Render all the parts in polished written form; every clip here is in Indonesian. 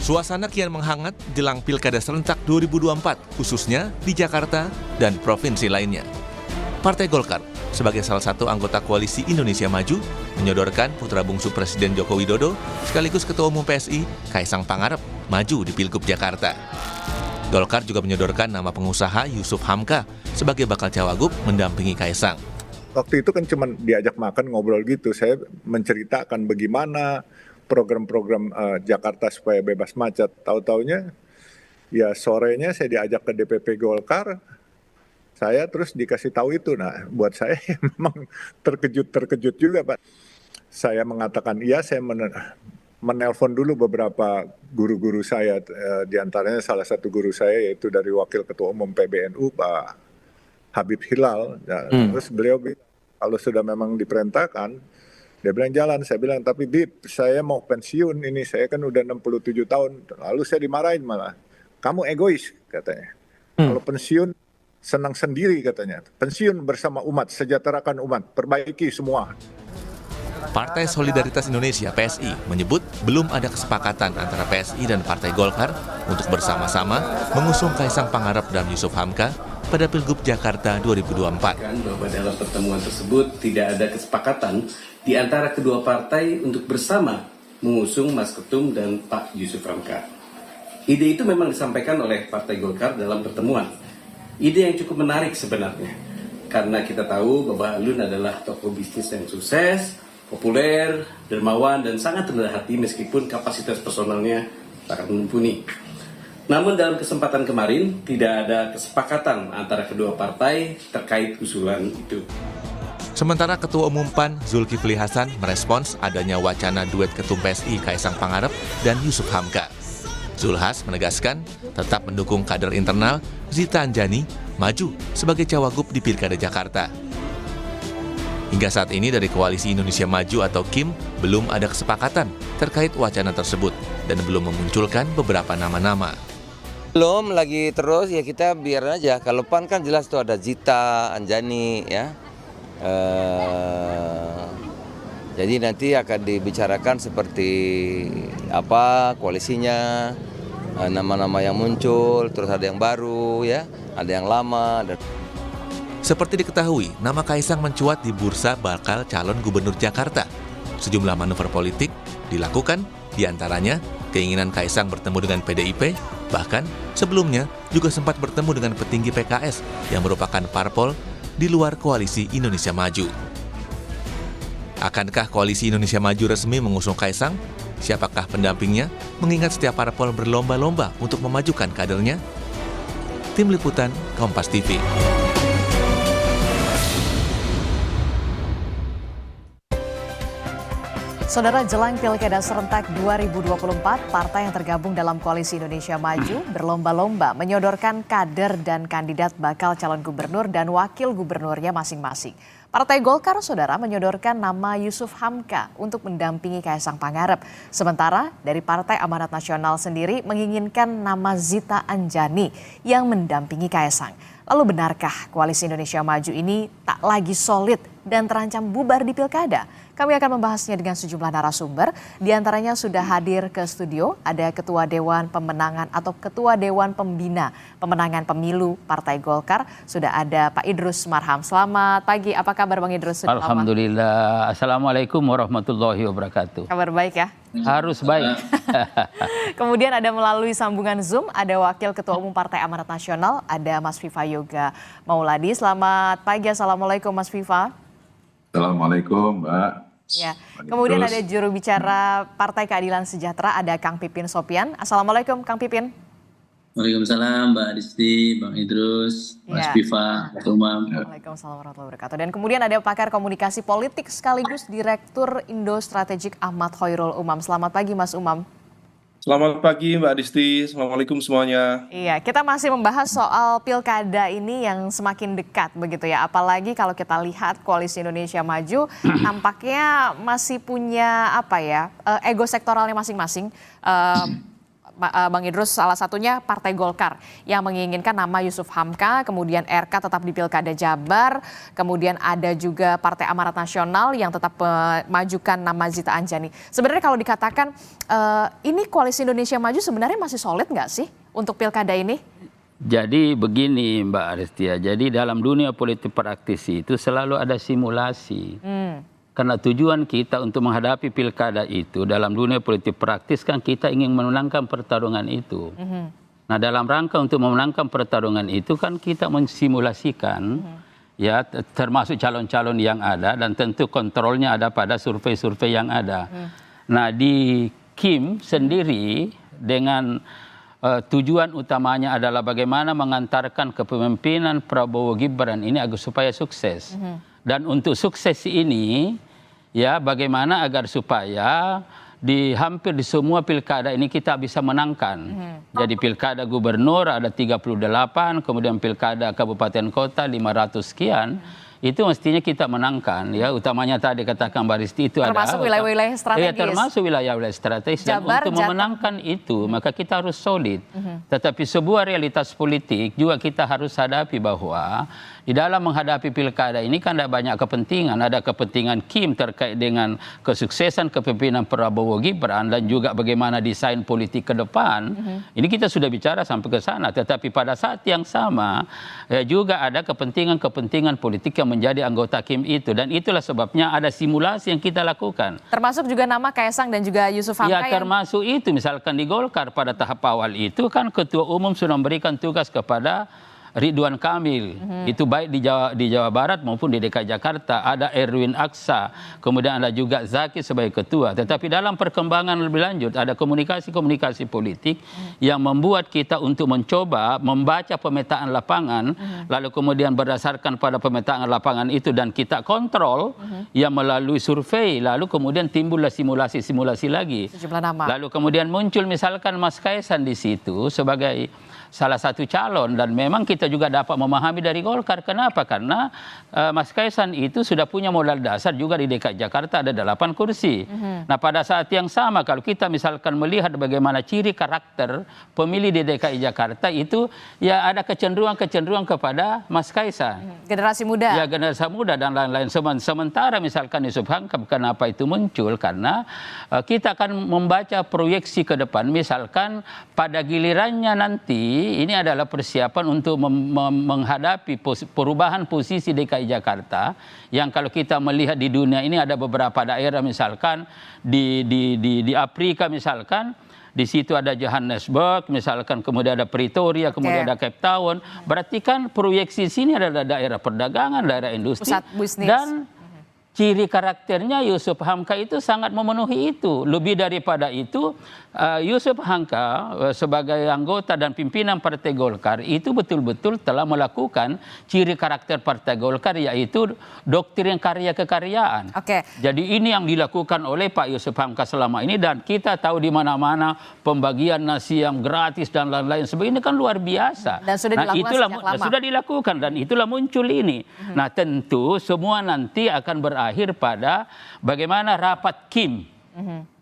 Suasana kian menghangat jelang Pilkada serentak 2024, khususnya di Jakarta dan provinsi lainnya. Partai Golkar, sebagai salah satu anggota koalisi Indonesia Maju, menyodorkan putra bungsu Presiden Joko Widodo sekaligus Ketua Umum PSI, Kaisang Pangarep, maju di Pilgub Jakarta. Golkar juga menyodorkan nama pengusaha Yusuf Hamka sebagai bakal cawagup mendampingi Kaisang. Waktu itu kan cuma diajak makan ngobrol gitu, saya menceritakan bagaimana program-program Jakarta supaya bebas macet. Tahu-taunya ya sorenya saya diajak ke DPP Golkar, saya terus dikasih tahu itu. Nah, buat saya memang terkejut juga, Pak. Saya mengatakan iya, saya menelpon dulu beberapa guru-guru saya, diantaranya salah satu guru saya yaitu dari Wakil Ketua Umum PBNU, Pak Habib Hilal. Nah, terus beliau bilang, kalau sudah memang diperintahkan, dia bilang jalan. Saya bilang, tapi Bib, saya mau pensiun ini, saya kan udah 67 tahun. Lalu saya dimarahin malah, kamu egois katanya. Kalau pensiun, senang sendiri katanya. Pensiun bersama umat, sejahterakan umat, perbaiki semua. Partai Solidaritas Indonesia (PSI) menyebut belum ada kesepakatan antara PSI dan Partai Golkar untuk bersama-sama mengusung Kaisang Pangarep dan Yusuf Hamka pada Pilgub Jakarta 2024. Bahwa dalam pertemuan tersebut tidak ada kesepakatan di antara kedua partai untuk bersama mengusung Mas Ketum dan Pak Yusuf Hamka. Ide itu memang disampaikan oleh Partai Golkar dalam pertemuan. Ide yang cukup menarik sebenarnya, karena kita tahu bahwa Alun adalah tokoh bisnis yang sukses, populer, dermawan, dan sangat rendah hati meskipun kapasitas personalnya sangat mumpuni. Namun dalam kesempatan kemarin tidak ada kesepakatan antara kedua partai terkait usulan itu. Sementara Ketua Umum PAN Zulkifli Hasan merespons adanya wacana duet Ketum PSI Kaisang Pangarep dan Yusuf Hamka. Zulhas menegaskan tetap mendukung kader internal Zita Anjani maju sebagai cawagup di Pilkada Jakarta. Hingga saat ini dari Koalisi Indonesia Maju atau KIM belum ada kesepakatan terkait wacana tersebut dan belum memunculkan beberapa nama-nama. Belum lagi terus ya, kita biar aja. Kalau PAN kan jelas tuh ada Zita Anjani ya. Jadi nanti akan dibicarakan seperti apa koalisinya, nama-nama yang muncul, terus ada yang baru ya, ada yang lama. Seperti diketahui, nama Kaisang mencuat di bursa bakal calon gubernur Jakarta. Sejumlah manuver politik dilakukan, diantaranya keinginan Kaisang bertemu dengan PDIP, bahkan sebelumnya juga sempat bertemu dengan petinggi PKS yang merupakan parpol di luar Koalisi Indonesia Maju. Akankah Koalisi Indonesia Maju resmi mengusung Kaisang? Siapakah pendampingnya? Mengingat setiap parpol berlomba-lomba untuk memajukan kadernya. Tim Liputan Kompas TV. Saudara, jelang Pilkada serentak 2024, partai yang tergabung dalam Koalisi Indonesia Maju berlomba-lomba menyodorkan kader dan kandidat bakal calon gubernur dan wakil gubernurnya masing-masing. Partai Golkar, saudara, menyodorkan nama Yusuf Hamka untuk mendampingi Kaisang Pangarep. Sementara dari Partai Amanat Nasional sendiri menginginkan nama Zita Anjani yang mendampingi Kaisang. Lalu benarkah Koalisi Indonesia Maju ini tak lagi solid dan terancam bubar di Pilkada? Kami akan membahasnya dengan sejumlah narasumber. Di antaranya sudah hadir ke studio, ada Ketua Dewan Pemenangan atau Ketua Dewan Pembina Pemenangan Pemilu Partai Golkar. Sudah ada Pak Idrus Marham. Selamat pagi, apa kabar Bang Idrus? Alhamdulillah. Assalamualaikum warahmatullahi wabarakatuh. Kabar baik ya? Harus baik. Kemudian ada melalui sambungan Zoom, ada Wakil Ketua Umum Partai Amanat Nasional, ada Mas Viva Yoga Mauladi. Selamat pagi, Assalamualaikum Mas Viva. Assalamualaikum Mbak. Ya. Kemudian ada juru bicara Partai Keadilan Sejahtera, ada Kang Pipin Sopian. Assalamualaikum Kang Pipin. Waalaikumsalam Mbak Adisti, Bang Idrus, Mas Viva, Pak Umam. Waalaikumsalam warahmatullahi wabarakatuh. Dan kemudian ada pakar komunikasi politik sekaligus Direktur Indo Strategik Ahmad Khairul Umam. Selamat pagi Mas Umam. Selamat pagi Mbak Adisti, Assalamualaikum semuanya. Iya, kita masih membahas soal pilkada ini yang semakin dekat begitu ya. Apalagi kalau kita lihat Koalisi Indonesia Maju tampaknya masih punya ego sektoralnya masing-masing. Bang Idrus, salah satunya Partai Golkar yang menginginkan nama Yusuf Hamka, kemudian RK tetap di Pilkada Jabar, kemudian ada juga Partai Amanat Nasional yang tetap memajukan nama Zita Anjani. Sebenarnya kalau dikatakan ini Koalisi Indonesia Maju sebenarnya masih solid nggak sih untuk Pilkada ini? Jadi begini Mbak Aristia, jadi dalam dunia politik praktis itu selalu ada simulasi. Karena tujuan kita untuk menghadapi pilkada itu dalam dunia politik praktis kan kita ingin memenangkan pertarungan itu. Nah dalam rangka untuk memenangkan pertarungan itu kan kita mensimulasikan ya termasuk calon-calon yang ada dan tentu kontrolnya ada pada survei-survei yang ada. Nah di Kim sendiri dengan tujuan utamanya adalah bagaimana mengantarkan kepemimpinan Prabowo Gibran ini agar supaya sukses. Dan untuk sukses ini ya bagaimana agar supaya hampir di semua pilkada ini kita bisa menangkan. Jadi pilkada gubernur ada 38, kemudian pilkada kabupaten kota 500 sekian. Itu mestinya kita menangkan ya, utamanya tadi katakan Mbak Risti itu termasuk wilayah-wilayah strategis. Ya, termasuk wilayah-wilayah strategis. Dan untuk memenangkan itu maka kita harus solid. Tetapi sebuah realitas politik juga kita harus hadapi bahwa di dalam menghadapi pilkada ini kan ada banyak kepentingan. Ada kepentingan Kim terkait dengan kesuksesan kepemimpinan Prabowo Gibran dan juga bagaimana desain politik ke depan. Ini kita sudah bicara sampai ke sana. Tetapi pada saat yang sama ya, juga ada kepentingan-kepentingan politik yang menjadi anggota Kim itu. Dan itulah sebabnya ada simulasi yang kita lakukan. Termasuk juga nama Kaesang dan juga Yusuf Hamka. Ya termasuk itu. Misalkan di Golkar pada tahap awal itu kan Ketua Umum sudah memberikan tugas kepada Ridwan Kamil, itu baik di Jawa Barat maupun di DKI Jakarta. Ada Erwin Aksa, kemudian ada juga Zaki sebagai ketua. Tetapi dalam perkembangan lebih lanjut ada komunikasi-komunikasi politik yang membuat kita untuk mencoba membaca pemetaan lapangan, lalu kemudian berdasarkan pada pemetaan lapangan itu dan kita kontrol yang melalui survei, lalu kemudian timbullah simulasi-simulasi lagi. Sejumlah nama. Lalu kemudian muncul misalkan Mas Kaesang di situ sebagai salah satu calon dan memang kita juga dapat memahami dari Golkar. Kenapa? Karena Mas Kaesang itu sudah punya modal dasar juga di DKI Jakarta ada 8 kursi. Nah pada saat yang sama kalau kita misalkan melihat bagaimana ciri karakter pemilih di DKI Jakarta itu ya ada kecenderungan kepada Mas Kaesang. Generasi muda. Ya generasi muda dan lain-lain. Sementara misalkan Yusuf Hamka kenapa itu muncul? Karena kita akan membaca proyeksi ke depan. Misalkan pada gilirannya nanti ini adalah persiapan untuk menghadapi perubahan posisi DKI Jakarta yang kalau kita melihat di dunia ini ada beberapa daerah misalkan di Afrika misalkan di situ ada Johannesburg misalkan kemudian ada Pretoria kemudian ada Cape Town berarti kan proyeksi sini adalah daerah perdagangan daerah industri pusat bisnis. Dan ciri karakternya Yusuf Hamka itu sangat memenuhi itu. Lebih daripada itu, Yusuf Hamka sebagai anggota dan pimpinan Partai Golkar itu betul-betul telah melakukan ciri karakter Partai Golkar yaitu doktrin karya kekaryaan. Jadi ini yang dilakukan oleh Pak Yusuf Hamka selama ini dan kita tahu di mana-mana pembagian nasi yang gratis dan lain-lain sebagainya ini kan luar biasa. Dan sudah dilakukan sejak lama. Sudah dilakukan dan itulah muncul ini. Nah tentu semua nanti akan berakhir pada bagaimana rapat Kim.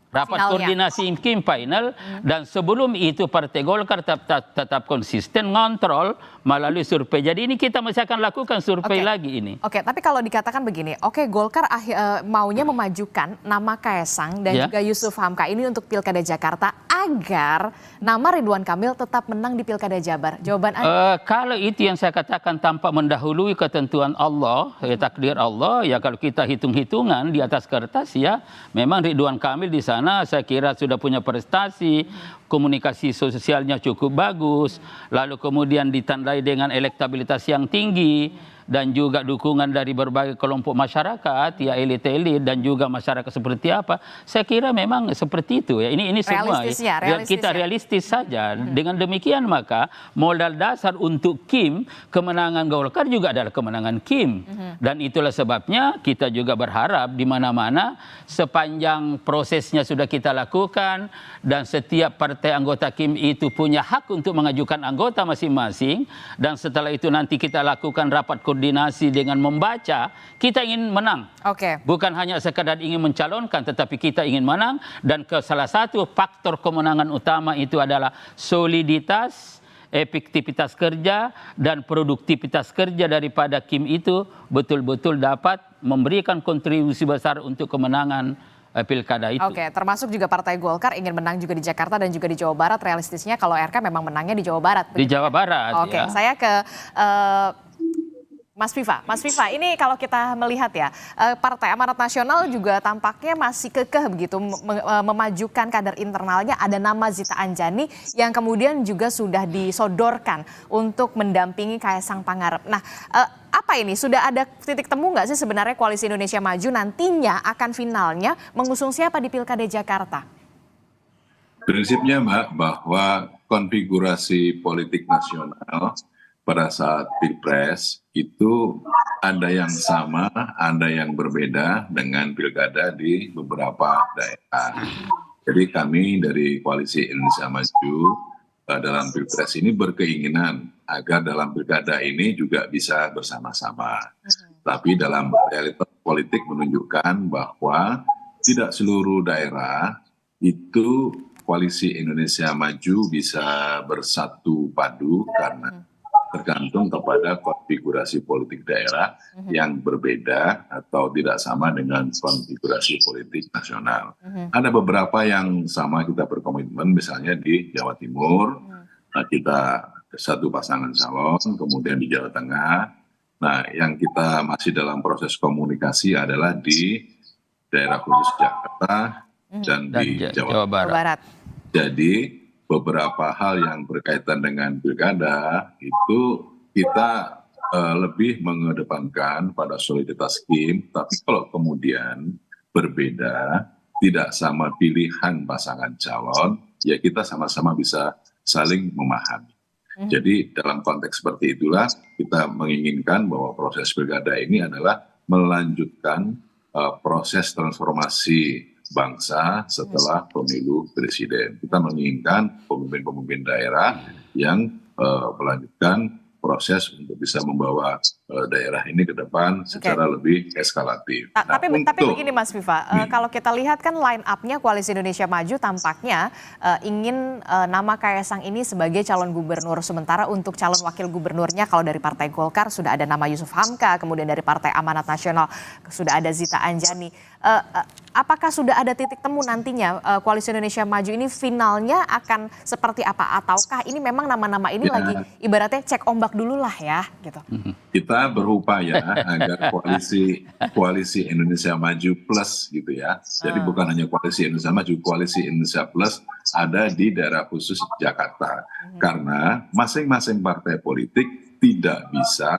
Rapat koordinasi Kim final dan sebelum itu Partai Golkar tetap konsisten ngontrol melalui survei. Jadi ini kita masih akan lakukan survei lagi ini. Tapi kalau dikatakan begini, Golkar maunya memajukan nama Kaesang dan juga Yusuf Hamka ini untuk Pilkada Jakarta agar nama Ridwan Kamil tetap menang di Pilkada Jabar. Jawaban Anda? Kalau itu yang saya katakan tanpa mendahului ketentuan Allah, takdir Allah, ya kalau kita hitung-hitungan di atas kertas ya memang Ridwan Kamil di sana saya kira sudah punya prestasi, komunikasi sosialnya cukup bagus, lalu kemudian ditandai dengan elektabilitas yang tinggi dan juga dukungan dari berbagai kelompok masyarakat, ya elit-elit dan juga masyarakat seperti apa. Saya kira memang seperti itu ya. Ini semua ya. Kita realistis saja. Dengan demikian maka modal dasar untuk Kim, kemenangan Golkar juga adalah kemenangan Kim. Dan itulah sebabnya kita juga berharap di mana-mana sepanjang prosesnya sudah kita lakukan dan setiap partai anggota Kim itu punya hak untuk mengajukan anggota masing-masing dan setelah itu nanti kita lakukan rapat berkoordinasi dengan membaca, kita ingin menang. Oke. Bukan hanya sekadar ingin mencalonkan, tetapi kita ingin menang. Dan salah satu faktor kemenangan utama itu adalah soliditas, efektivitas kerja, dan produktivitas kerja daripada Kim itu betul-betul dapat memberikan kontribusi besar untuk kemenangan pilkada itu. Oke, termasuk juga Partai Golkar ingin menang juga di Jakarta dan juga di Jawa Barat. Realistisnya kalau RK memang menangnya di Jawa Barat. Di Jawa Barat. Oke, ya. saya ke Mas Viva. Mas Viva, ini kalau kita melihat ya, Partai Amanat Nasional juga tampaknya masih kekeh begitu memajukan kader internalnya. Ada nama Zita Anjani yang kemudian juga sudah disodorkan untuk mendampingi Kaisang Pangarep. Nah, apa ini? Sudah ada titik temu nggak sih sebenarnya Koalisi Indonesia Maju nantinya akan finalnya mengusung siapa di Pilkada Jakarta? Prinsipnya Mbak, bahwa konfigurasi politik nasional pada saat Pilpres itu ada yang sama, ada yang berbeda dengan pilkada di beberapa daerah. Jadi kami dari Koalisi Indonesia Maju dalam Pilpres ini berkeinginan agar dalam pilkada ini juga bisa bersama-sama. Tapi dalam realitas politik menunjukkan bahwa tidak seluruh daerah itu Koalisi Indonesia Maju bisa bersatu padu karena tergantung kepada konfigurasi politik daerah yang berbeda atau tidak sama dengan konfigurasi politik nasional. Ada beberapa yang sama kita berkomitmen, misalnya di Jawa Timur, kita satu pasangan calon, kemudian di Jawa Tengah. Nah, yang kita masih dalam proses komunikasi adalah di daerah khusus Jakarta dan di Jawa Barat. Jadi beberapa hal yang berkaitan dengan pilkada itu kita lebih mengedepankan pada soliditas Kim, tapi kalau kemudian berbeda, tidak sama pilihan pasangan calon, ya kita sama-sama bisa saling memahami. Jadi dalam konteks seperti itulah kita menginginkan bahwa proses pilkada ini adalah melanjutkan proses transformasi bangsa setelah pemilu presiden. Kita menginginkan pemimpin-pemimpin daerah yang melanjutkan proses untuk bisa membawa daerah ini ke depan secara lebih eskalatif. Tapi begini Mas Viva, kalau kita lihat kan line up-nya Koalisi Indonesia Maju tampaknya ingin nama Kaisang ini sebagai calon gubernur, sementara untuk calon wakil gubernurnya kalau dari Partai Golkar sudah ada nama Yusuf Hamka, kemudian dari Partai Amanat Nasional sudah ada Zita Anjani. Apakah sudah ada titik temu nantinya Koalisi Indonesia Maju ini finalnya akan seperti apa? Ataukah ini memang nama-nama ini lagi ibaratnya cek ombak dulu lah ya gitu? Kita berupaya agar koalisi Indonesia Maju Plus gitu ya. Jadi bukan hanya Koalisi Indonesia Maju, Koalisi Indonesia Plus ada di daerah khusus Jakarta. Karena masing-masing partai politik tidak bisa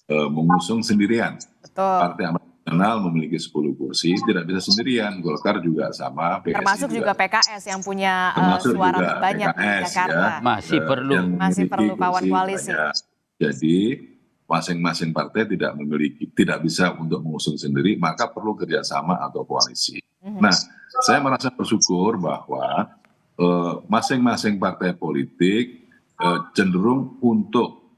mengusung sendirian. Partai Amanat Nasional memiliki 10 kursi, tidak bisa sendirian. Golkar juga sama, PSI termasuk juga PKS yang punya suara terbanyak di Jakarta. Ya, masih perlu kawan koalisi. Jadi masing-masing partai tidak bisa untuk mengusung sendiri, maka perlu kerjasama atau koalisi. Nah, saya merasa bersyukur bahwa masing-masing partai politik cenderung untuk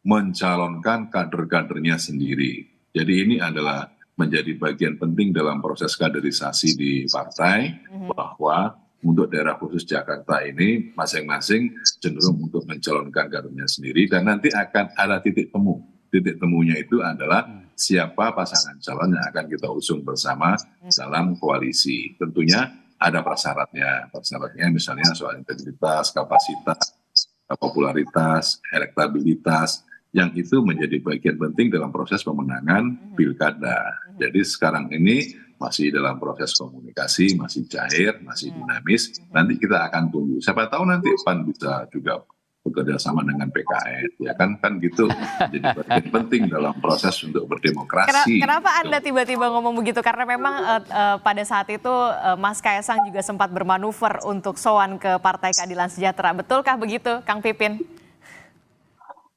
mencalonkan kader-kadernya sendiri. Jadi ini adalah menjadi bagian penting dalam proses kaderisasi di partai, bahwa untuk daerah khusus Jakarta ini masing-masing cenderung untuk mencalonkan kadernya sendiri, dan nanti akan ada titik temu. Titik temunya itu adalah siapa pasangan calon yang akan kita usung bersama dalam koalisi. Tentunya ada prasyaratnya. Prasyaratnya misalnya soal integritas, kapasitas, popularitas, elektabilitas, yang itu menjadi bagian penting dalam proses pemenangan pilkada. Jadi sekarang ini masih dalam proses komunikasi, masih cair, masih dinamis. Nanti kita akan tunggu. Siapa tahu nanti PAN bisa juga bekerja sama dengan PKS, ya kan gitu. Jadi bagian penting dalam proses untuk berdemokrasi. Kenapa Anda tiba-tiba ngomong begitu? Karena memang pada saat itu Mas Kaisang juga sempat bermanuver untuk sowan ke Partai Keadilan Sejahtera. Betulkah begitu, Kang Pipin?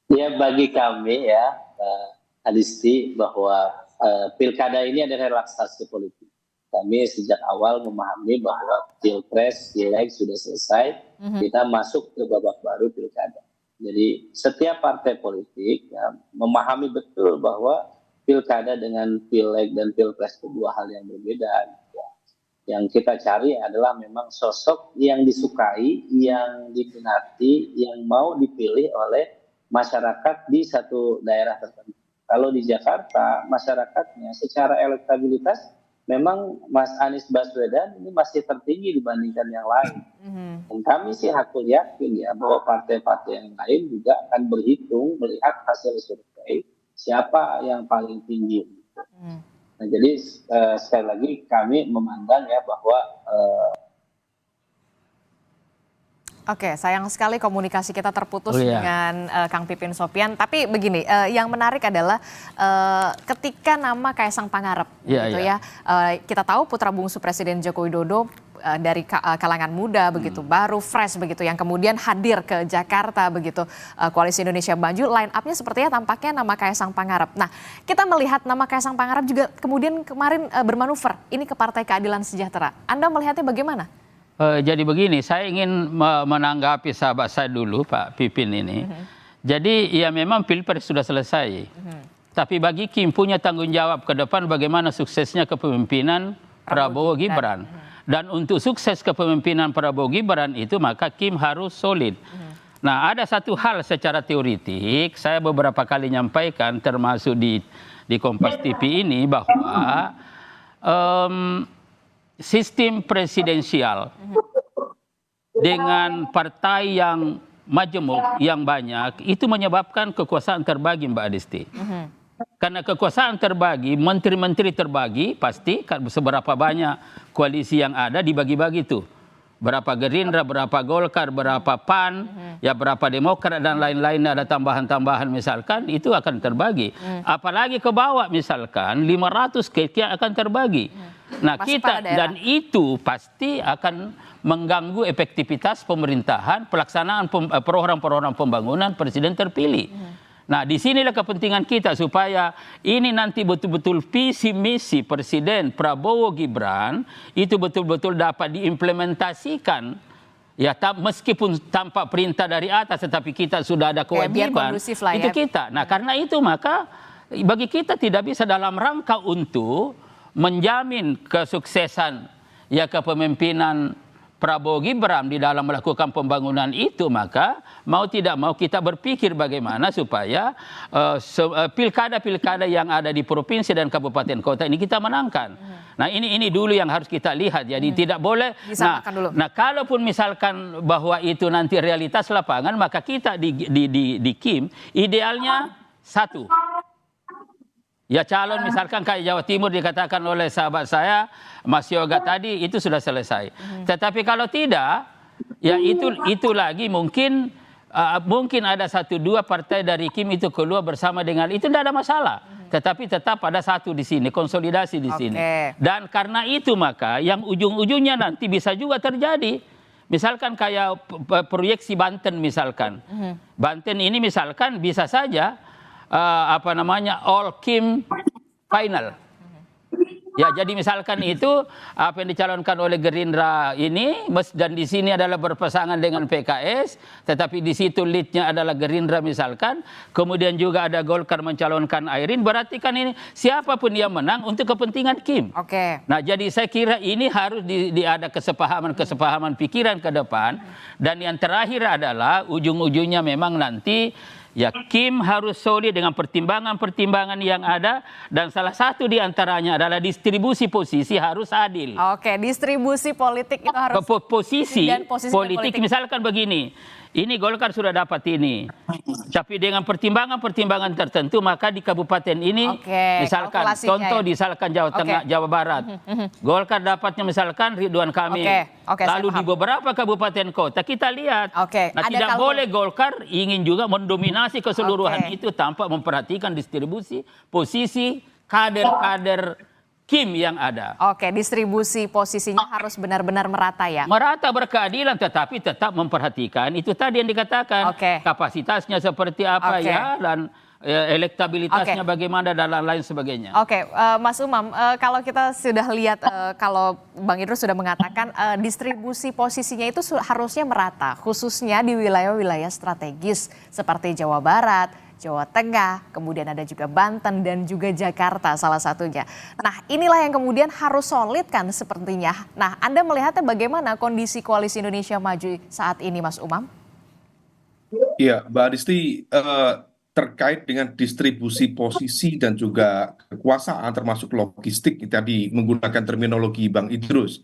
Ya, bagi kami ya, Adisti, bahwa pilkada ini ada relaksasi politik. Kami sejak awal memahami bahwa pilpres, pileg sudah selesai, kita masuk ke babak baru pilkada. Jadi setiap partai politik ya, memahami betul bahwa pilkada dengan pileg dan pilpres itu dua hal yang berbeda. Gitu ya. Yang kita cari adalah memang sosok yang disukai, yang diminati, yang mau dipilih oleh masyarakat di satu daerah tertentu. Kalau di Jakarta, masyarakatnya secara elektabilitas memang Mas Anies Baswedan ini masih tertinggi dibandingkan yang lain. Dan kami sih hakul yakin ya bahwa partai-partai yang lain juga akan berhitung melihat hasil survei siapa yang paling tinggi. Nah, jadi sekali lagi kami memandang ya bahwa Oke, sayang sekali komunikasi kita terputus dengan Kang Pipin Sopyan. Tapi begini, yang menarik adalah ketika nama Kaisang Pangarep, gitu ya. Kita tahu putra bungsu Presiden Joko Widodo dari kalangan muda begitu, baru fresh begitu, yang kemudian hadir ke Jakarta begitu, Koalisi Indonesia Maju. Line up-nya sepertinya tampaknya nama Kaisang Pangarep. Nah, kita melihat nama Kaisang Pangarep juga kemudian kemarin bermanuver ini ke Partai Keadilan Sejahtera. Anda melihatnya bagaimana? Jadi begini, saya ingin menanggapi sahabat saya dulu, Pak Pipin ini. Jadi ya memang Pilpres sudah selesai. Tapi bagi Kim punya tanggung jawab ke depan bagaimana suksesnya kepemimpinan Prabowo Gibran. Dan untuk sukses kepemimpinan Prabowo Gibran itu maka Kim harus solid. Nah, ada satu hal secara teoritik, saya beberapa kali nyampaikan termasuk di Kompas TV ini bahwa sistem presidensial dengan partai yang majemuk, yang banyak, itu menyebabkan kekuasaan terbagi, Mbak Adisti. Karena kekuasaan terbagi, menteri-menteri terbagi, pasti seberapa banyak koalisi yang ada dibagi-bagi itu. Berapa Gerindra, berapa Golkar, berapa PAN, ya berapa Demokrat dan lain-lain, ada tambahan-tambahan misalkan, itu akan terbagi. Apalagi ke bawah misalkan 500 sekian akan terbagi. Nah, kita dan itu pasti akan mengganggu efektivitas pemerintahan, pelaksanaan program-program pembangunan presiden terpilih. Nah, disinilah kepentingan kita supaya ini nanti betul-betul visi misi Presiden Prabowo Gibran itu betul-betul dapat diimplementasikan. Ya, meskipun tanpa perintah dari atas, tetapi kita sudah ada kewajiban itu kita. Nah, karena itu maka bagi kita tidak bisa dalam rangka untuk menjamin kesuksesan ya kepemimpinan Prabowo Gibran di dalam melakukan pembangunan itu, maka mau tidak mau kita berpikir bagaimana supaya pilkada-pilkada yang ada di provinsi dan kabupaten kota ini kita menangkan. Nah, ini dulu yang harus kita lihat. Jadi tidak boleh. Nah, kalaupun misalkan bahwa itu nanti realitas lapangan, maka kita di Kim idealnya satu. Ya calon misalkan kayak Jawa Timur dikatakan oleh sahabat saya Mas Yoga tadi itu sudah selesai. Tetapi kalau tidak, ya itu lagi mungkin ada 1-2 partai dari Kim itu keluar bersama dengan itu, tidak ada masalah. Tetapi tetap ada satu di sini, konsolidasi di sini. Dan karena itu maka yang ujung-ujungnya nanti bisa juga terjadi. Misalkan kayak proyeksi Banten misalkan. Banten ini misalkan bisa saja all Kim final. Ya, jadi misalkan itu apa yang dicalonkan oleh Gerindra ini dan di sini adalah berpasangan dengan PKS, tetapi di situ leadnya adalah Gerindra misalkan, kemudian juga ada Golkar mencalonkan Airin, berarti kan ini siapapun yang menang untuk kepentingan Kim. Nah, jadi saya kira ini harus ada kesepahaman pikiran ke depan, dan yang terakhir adalah ujung-ujungnya memang nanti ya Kim harus solid dengan pertimbangan-pertimbangan yang ada, dan salah satu di antaranya adalah distribusi posisi harus adil. Distribusi politik itu harus posisi politik misalkan begini. Ini Golkar sudah dapat ini. Tapi dengan pertimbangan-pertimbangan tertentu maka di kabupaten ini misalkan contoh misalkan Jawa Tengah, Jawa Barat. Golkar dapatnya misalkan Ridwan Kamil. Lalu di beberapa kabupaten kota kita lihat. Nah, tidak boleh Golkar ingin juga mendominasi keseluruhan itu tanpa memperhatikan distribusi posisi kader-kader Kim yang ada. Distribusi posisinya harus benar-benar merata ya. Merata, berkeadilan, tetapi tetap memperhatikan itu tadi yang dikatakan kapasitasnya seperti apa ya, dan elektabilitasnya bagaimana dan lain sebagainya. Oke, Mas Umam, kalau kita sudah lihat, kalau Bang Idrus sudah mengatakan distribusi posisinya itu harusnya merata, khususnya di wilayah-wilayah strategis seperti Jawa Barat, Jawa Tengah, kemudian ada juga Banten dan juga Jakarta salah satunya. Nah, inilah yang kemudian harus solid kan sepertinya. Nah, Anda melihatnya bagaimana kondisi Koalisi Indonesia Maju saat ini, Mas Umam? Iya, Mbak Adisti, terkait dengan distribusi posisi dan juga kekuasaan termasuk logistik tadi menggunakan terminologi Bang Idrus,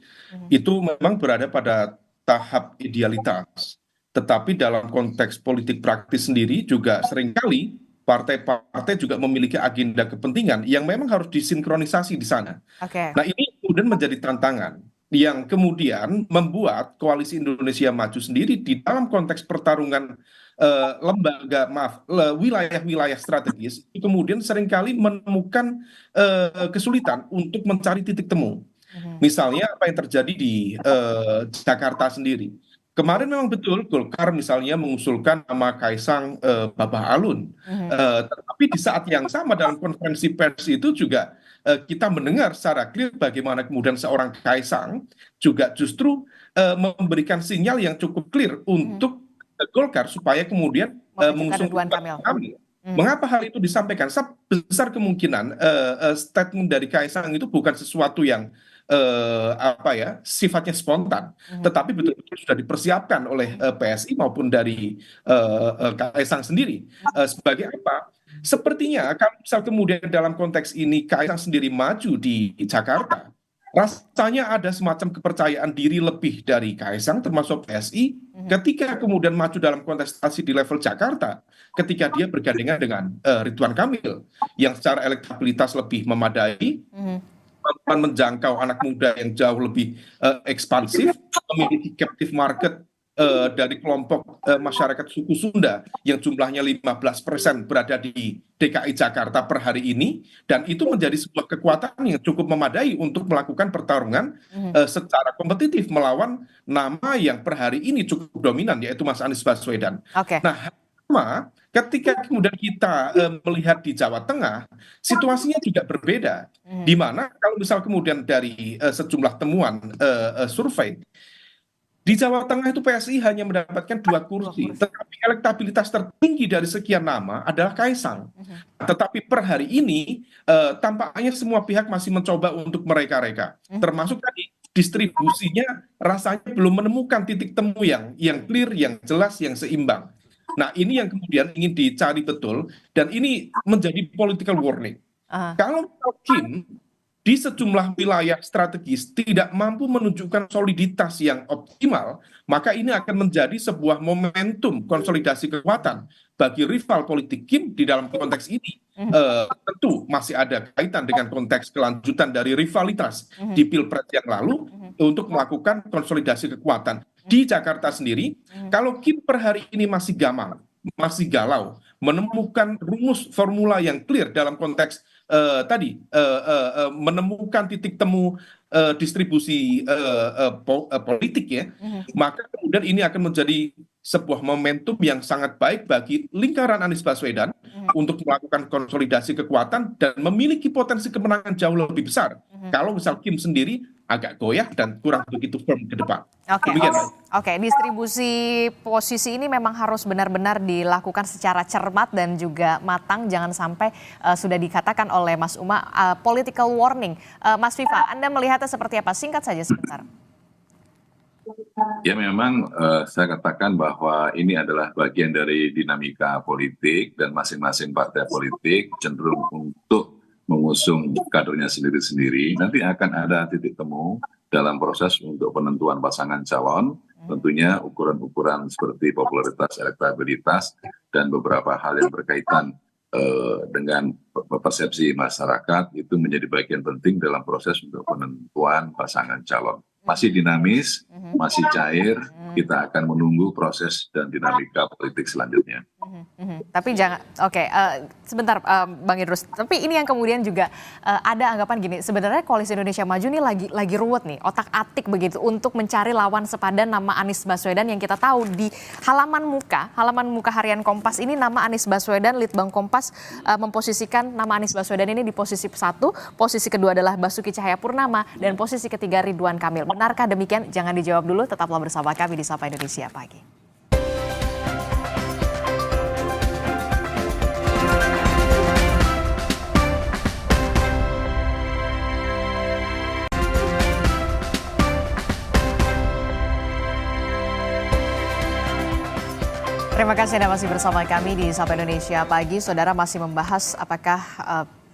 itu memang berada pada tahap idealitas. Tetapi dalam konteks politik praktis sendiri juga seringkali partai-partai juga memiliki agenda kepentingan yang memang harus disinkronisasi di sana. Nah, ini kemudian menjadi tantangan yang kemudian membuat Koalisi Indonesia Maju sendiri di dalam konteks pertarungan wilayah-wilayah strategis kemudian seringkali menemukan kesulitan untuk mencari titik temu. Misalnya apa yang terjadi di Jakarta sendiri. Kemarin memang betul Golkar misalnya mengusulkan nama Kaisang Babah Alun. Tetapi di saat yang sama dalam konferensi pers itu juga kita mendengar secara clear bagaimana kemudian seorang Kaisang juga justru memberikan sinyal yang cukup clear untuk Golkar supaya kemudian mengusung Ridwan Kamil. Mengapa hal itu disampaikan? Besar kemungkinan statement dari Kaisang itu bukan sesuatu yang sifatnya spontan, tetapi betul-betul sudah dipersiapkan oleh PSI maupun dari Kaisang sendiri. Sebagai apa? Sepertinya kalau misal kemudian dalam konteks ini Kaisang sendiri maju di Jakarta, rasanya ada semacam kepercayaan diri lebih dari Kaisang termasuk PSI ketika kemudian maju dalam kontestasi di level Jakarta ketika dia bergandengan dengan Ridwan Kamil yang secara elektabilitas lebih memadai, menjangkau anak muda yang jauh lebih ekspansif, memiliki captive market dari kelompok masyarakat suku Sunda yang jumlahnya 15% berada di DKI Jakarta per hari ini, dan itu menjadi sebuah kekuatan yang cukup memadai untuk melakukan pertarungan secara kompetitif melawan nama yang per hari ini cukup dominan yaitu Mas Anies Baswedan. Nah, ketika kemudian kita melihat di Jawa Tengah, situasinya juga berbeda. Di mana kalau misal kemudian dari sejumlah temuan survei, di Jawa Tengah itu PSI hanya mendapatkan 2 kursi, tetapi elektabilitas tertinggi dari sekian nama adalah Kaisang. Tetapi per hari ini tampaknya semua pihak masih mencoba untuk mereka-reka, termasuk tadi distribusinya rasanya belum menemukan titik temu yang clear, yang jelas, yang seimbang. Nah, ini yang kemudian ingin dicari betul, dan ini menjadi political warning. Kalau Kim di sejumlah wilayah strategis tidak mampu menunjukkan soliditas yang optimal, maka ini akan menjadi sebuah momentum konsolidasi kekuatan bagi rival politik Kim di dalam konteks ini. Tentu masih ada kaitan dengan konteks kelanjutan dari rivalitas di Pilpres yang lalu untuk melakukan konsolidasi kekuatan. Di Jakarta sendiri, kalau Kim per hari ini masih galau, menemukan rumus formula yang clear dalam konteks menemukan titik temu distribusi politik ya, maka kemudian ini akan menjadi sebuah momentum yang sangat baik bagi lingkaran Anies Baswedan untuk melakukan konsolidasi kekuatan dan memiliki potensi kemenangan jauh lebih besar. Kalau misal Kim sendiri agak goyah dan kurang begitu firm ke depan. Oke, distribusi posisi ini memang harus benar-benar dilakukan secara cermat dan juga matang. Jangan sampai sudah dikatakan oleh Mas Uma political warning. Mas Viva, Anda melihatnya seperti apa? Singkat saja sebentar. Ya memang saya katakan bahwa ini adalah bagian dari dinamika politik dan masing-masing partai politik cenderung untuk mengusung kadernya sendiri-sendiri. Nanti akan ada titik temu dalam proses untuk penentuan pasangan calon. Tentunya ukuran-ukuran seperti popularitas, elektabilitas, dan beberapa hal yang berkaitan dengan persepsi masyarakat itu menjadi bagian penting dalam proses untuk penentuan pasangan calon. Masih dinamis, masih cair, kita akan menunggu proses dan dinamika politik selanjutnya. Tapi jangan, oke, sebentar Bang Idrus. Tapi ini yang kemudian juga ada anggapan gini, sebenarnya Koalisi Indonesia Maju ini lagi ruwet nih, otak-atik begitu untuk mencari lawan sepadan nama Anies Baswedan yang kita tahu di halaman muka harian Kompas ini nama Anies Baswedan, Litbang Kompas memposisikan nama Anies Baswedan ini di posisi 1, posisi kedua adalah Basuki Cahayapurnama, dan posisi ketiga Ridwan Kamil. Benarkah demikian? Jangan dijawab dulu, tetaplah bersama kami di Sapa Indonesia Pagi. Terima kasih Anda masih bersama kami di Sapa Indonesia Pagi. Saudara masih membahas apakah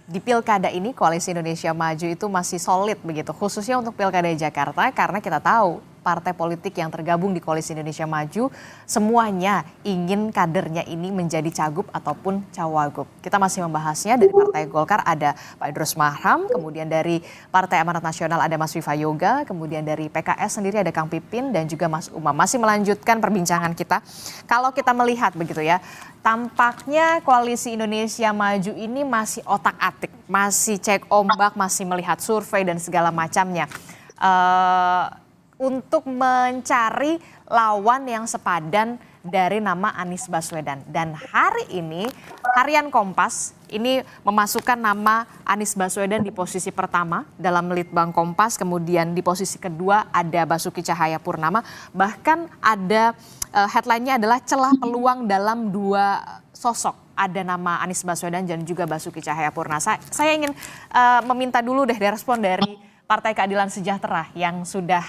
di Pilkada ini Koalisi Indonesia Maju itu masih solid begitu. Khususnya untuk Pilkada Jakarta karena kita tahu partai politik yang tergabung di Koalisi Indonesia Maju semuanya ingin kadernya ini menjadi cagup ataupun cawagup. Kita masih membahasnya dari Partai Golkar ada Pak Idrus Marham, kemudian dari Partai Amanat Nasional ada Mas Viva Yoga, kemudian dari PKS sendiri ada Kang Pipin dan juga Mas Umam. Masih melanjutkan perbincangan kita. Kalau kita melihat begitu ya, tampaknya Koalisi Indonesia Maju ini masih otak-atik, masih cek ombak, masih melihat survei dan segala macamnya. Untuk mencari lawan yang sepadan dari nama Anies Baswedan. Dan hari ini harian Kompas ini memasukkan nama Anies Baswedan di posisi pertama dalam Litbang Kompas, kemudian di posisi kedua ada Basuki Cahayapurnama, bahkan ada headline-nya adalah celah peluang dalam 2 sosok. Ada nama Anies Baswedan dan juga Basuki Cahayapurnama. Saya ingin meminta dulu deh respon dari Partai Keadilan Sejahtera yang sudah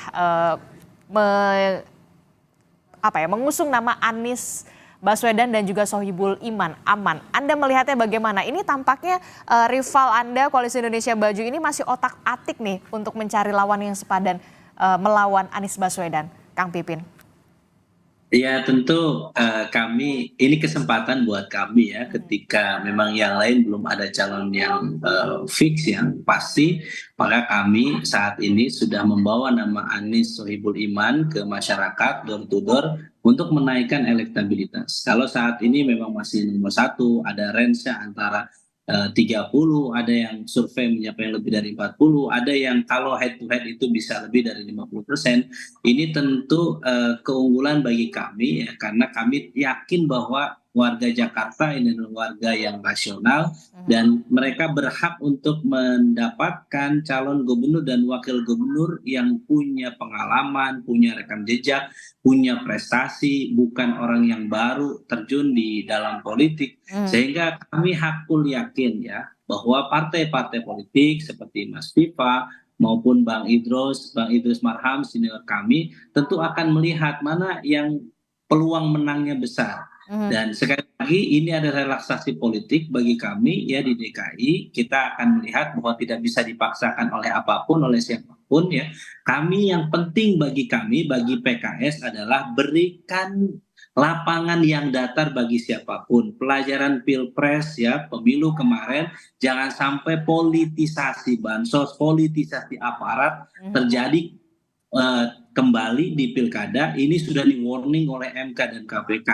mengusung nama Anies Baswedan dan juga Sohibul Iman Aman. Anda melihatnya bagaimana? Ini tampaknya rival Anda Koalisi Indonesia Maju ini masih otak-atik nih untuk mencari lawan yang sepadan melawan Anies Baswedan. Kang Pipin. Ya tentu kami, ini kesempatan buat kami ya ketika memang yang lain belum ada calon yang fix yang pasti, maka kami saat ini sudah membawa nama Anies Sohibul Iman ke masyarakat door to door untuk menaikkan elektabilitas. Kalau saat ini memang masih nomor 1, ada range-nya antara 30, ada yang survei mencapai lebih dari 40, ada yang kalau head to head itu bisa lebih dari 50%. Ini tentu keunggulan bagi kami ya, karena kami yakin bahwa warga Jakarta ini adalah warga yang rasional dan mereka berhak untuk mendapatkan calon gubernur dan wakil gubernur yang punya pengalaman, punya rekam jejak, punya prestasi, bukan orang yang baru terjun di dalam politik. Sehingga kami hakul yakin ya bahwa partai-partai politik seperti Mas Viva maupun Bang Idrus Marham senior kami tentu akan melihat mana yang peluang menangnya besar. Dan sekali lagi ini ada relaksasi politik bagi kami ya di DKI. Kita akan melihat bahwa tidak bisa dipaksakan oleh apapun, oleh siapapun ya. Kami yang penting bagi kami, bagi PKS adalah berikan lapangan yang datar bagi siapapun. Pelajaran Pilpres ya, pemilu kemarin, jangan sampai politisasi bansos, politisasi aparat terjadi kembali di pilkada. Ini sudah di warning oleh MK dan KPK.